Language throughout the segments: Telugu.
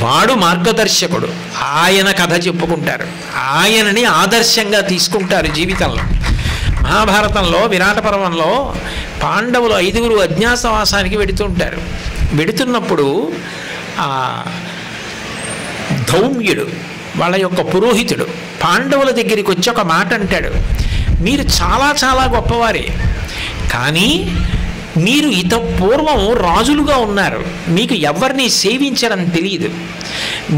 వాడు మార్గదర్శకుడు. ఆయన కథ చెప్పుకుంటారు, ఆయనని ఆదర్శంగా తీసుకుంటారు జీవితంలో. మహాభారతంలో విరాట పర్వంలో పాండవులు 5 అజ్ఞాతవాసానికి వెడుతుంటారు. వెడుతున్నప్పుడు ధౌమ్యుడు వాళ్ళ యొక్క పురోహితుడు పాండవుల దగ్గరికి వచ్చి ఒక మాట అంటాడు, మీరు చాలా చాలా గొప్పవారే, కానీ మీరు పూర్వం రాజులుగా ఉన్నారు, మీకు ఎవరిని సేవించడం తెలియదు.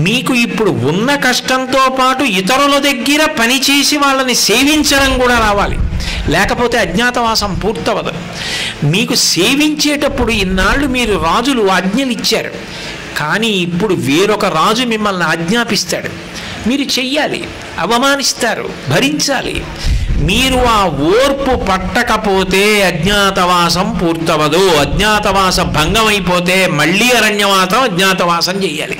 మీకు ఇప్పుడు ఉన్న కష్టంతో పాటు ఇతరుల దగ్గర పనిచేసి వాళ్ళని సేవించడం కూడా రావాలి, లేకపోతే అజ్ఞాతవాసం పూర్తవదు. మీకు సేవించేటప్పుడు ఇన్నాళ్ళు మీరు రాజులు ఆజ్ఞలు ఇచ్చారు, కానీ ఇప్పుడు వేరొక రాజు మిమ్మల్ని ఆజ్ఞాపిస్తాడు, మీరు చెయ్యాలి, అవమానిస్తారు, భరించాలి. మీరు ఆ ఓర్పు పట్టకపోతే అజ్ఞాతవాసం పూర్తవదు. అజ్ఞాతవాస భంగం అయిపోతే మళ్ళీ అరణ్యవాసం అజ్ఞాతవాసం చెయ్యాలి.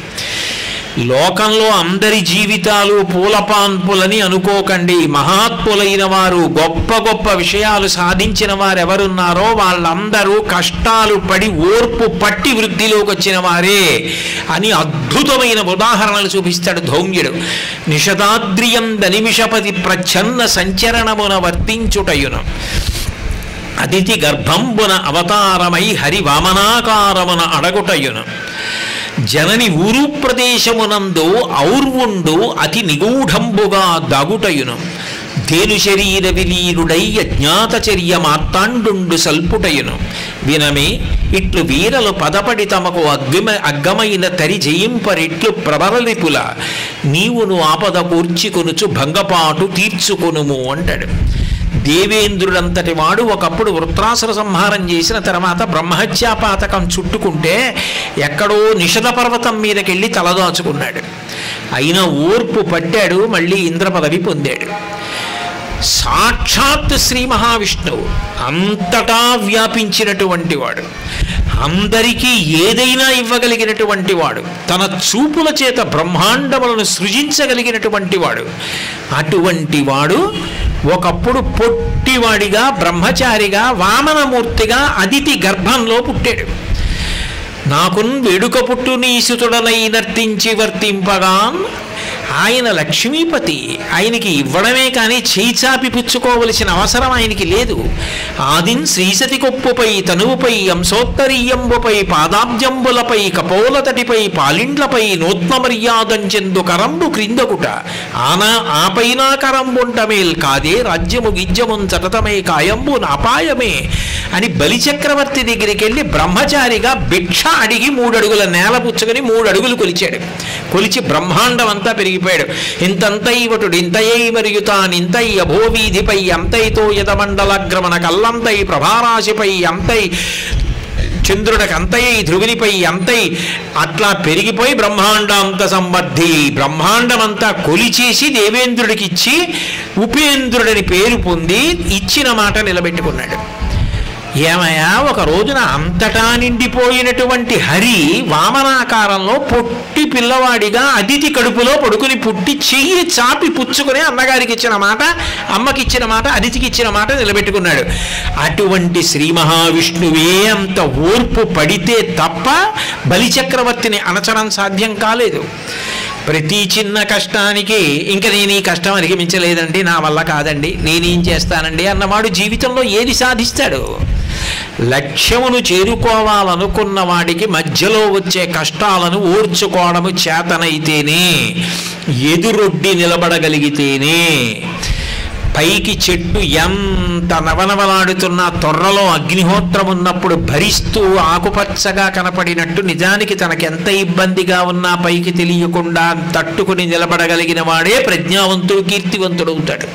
లోకంలో అందరి జీవితాలు పూలపాన్పులని అనుకోకండి. మహాత్ములైన వారు, గొప్ప గొప్ప విషయాలు సాధించిన వారు ఎవరున్నారో వాళ్ళందరూ కష్టాలు పడి ఓర్పు పట్టి వృద్ధిలోకి వచ్చిన వారే అని అద్భుతమైన ఉదాహరణలు చూపిస్తాడు ధౌమ్యుడు. నిషదాద్రియం దనిమిషపతి ప్రచ్ఛన్న సంచరణమున వర్తించుటయును, అతిథి గర్భంబున అవతారమై హరి వామనాకారమున అడగుటయును, జనని ఊరు ప్రదేశమునందు ఔర్వుండు అతి నిగూఢంబుగా దాగుటయును, ధేను శరీర విలీనుడై అజ్ఞాతచర్య మార్తాండు సల్పుటయును, వినమే ఇట్లు వీరలు పదపడి తమకు అగ్గమైన తరి జయింపరిట్లు ప్రబరలిపుల, నీవును ఆపద కూర్చికొనుచు భంగపాటు తీర్చుకొనుము అంటాడు. దేవేంద్రుడంతటి వాడు ఒకప్పుడు వృత్రాసుర సంహారం చేసిన తర్వాత బ్రహ్మహత్యాపాతకం చుట్టుకుంటే ఎక్కడో నిషద పర్వతం మీదకెళ్ళి తలదాచుకున్నాడు. అయినా ఓర్పు పట్టాడు, మళ్ళీ ఇంద్ర పదవి పొందాడు. సాక్షాత్ శ్రీ మహావిష్ణువు అంతటా వ్యాపించినటువంటి వాడు, అందరికీ ఏదైనా ఇవ్వగలిగినటువంటి వాడు, తన చూపుల చేత బ్రహ్మాండములను సృజించగలిగినటువంటి వాడు. అటువంటి వాడు ఒకప్పుడు పొట్టివాడిగా బ్రహ్మచారిగా వామనమూర్తిగా అదితి గర్భంలో పుట్టాడు. నాకున్ వేడుక పుట్టు నీసుతుడనై నర్తించి వర్తింపగాన్, ఆయన లక్ష్మీపతి, ఆయనకి ఇవ్వడమే కానీ చేయిచాపి పుచ్చుకోవలసిన అవసరం ఆయనకి లేదు. ఆదిన్ శ్రీసతి కొప్పుపై తనువుపై అంశోత్తరీయంబుపై పాదాబ్జంబులపై కపోలతటిపై పాలిండ్లపై నూత్న మర్యాదంచెందు కరంబు క్రిందకుట, ఆపైనా కరంబుంటమేల్ కాదే రాజ్యము గిజ్యమున్ చటతమే కాయంబు నాపాయమే అని బలిచక్రవర్తి దగ్గరికి వెళ్ళి బ్రహ్మచారిగా భిక్ష అడిగి 3 అడుగుల నేల పుచ్చుకొని 3 అడుగులు కొలిచాడు. కొలిచి బ్రహ్మాండం అంతా పెరిగిపోయాడు. ఇంతంతై వటుడు ఇంతయై మరియు తానింతై అభోవీధిపై అంతైతో యదమండలగ్రమణ కల్లంతై ప్రభారాశిపై అంతై చంద్రుడికి అంతై ధ్రువునిపై అంతై అట్లా పెరిగిపోయి బ్రహ్మాండాంత సంబద్ధి బ్రహ్మాండమంతా కొలిచేసి దేవేంద్రుడికి ఇచ్చి ఉపేంద్రుడిని పేరు పొంది ఇచ్చిన మాట నిలబెట్టుకున్నాడు. ఏమయ్యా, ఒక రోజున అంతటా నిండిపోయినటువంటి హరి వామనాకారంలో పొట్టి పిల్లవాడిగా అదితి కడుపులో పడుకుని పుట్టి చెయ్యి చాపి పుచ్చుకుని అన్నగారికి ఇచ్చిన మాట, అమ్మకి ఇచ్చిన మాట, అదితికి ఇచ్చిన మాట నిలబెట్టుకున్నాడు. అటువంటి శ్రీ మహావిష్ణువే అంత ఓర్పు పడితే తప్ప బలిచక్రవర్తిని అణచడం సాధ్యం కాలేదు. ప్రతి చిన్న కష్టానికి ఇంకా నేను ఈ కష్టం అధిగమించలేదండి, నా వల్ల కాదండి, నేనేం చేస్తానండి అన్నవాడు జీవితంలో ఏది సాధిస్తాడు? లక్ష్యమును చేరుకోవాలనుకున్న వాడికి మధ్యలో వచ్చే కష్టాలను ఓర్చుకోవడము చేతనైతేనే, ఎదురొడ్డి నిలబడగలిగితేనే. పైకి చెట్టు ఎంత నవనవలాడుతున్నా తొర్రలో అగ్నిహోత్రం ఉన్నప్పుడు భరిస్తూ ఆకుపచ్చగా కనపడినట్టు నిజానికి తనకెంత ఇబ్బందిగా ఉన్నా పైకి తెలియకుండా తట్టుకుని నిలబడగలిగిన వాడే ప్రజ్ఞావంతుడు, కీర్తివంతుడు అవుతాడు.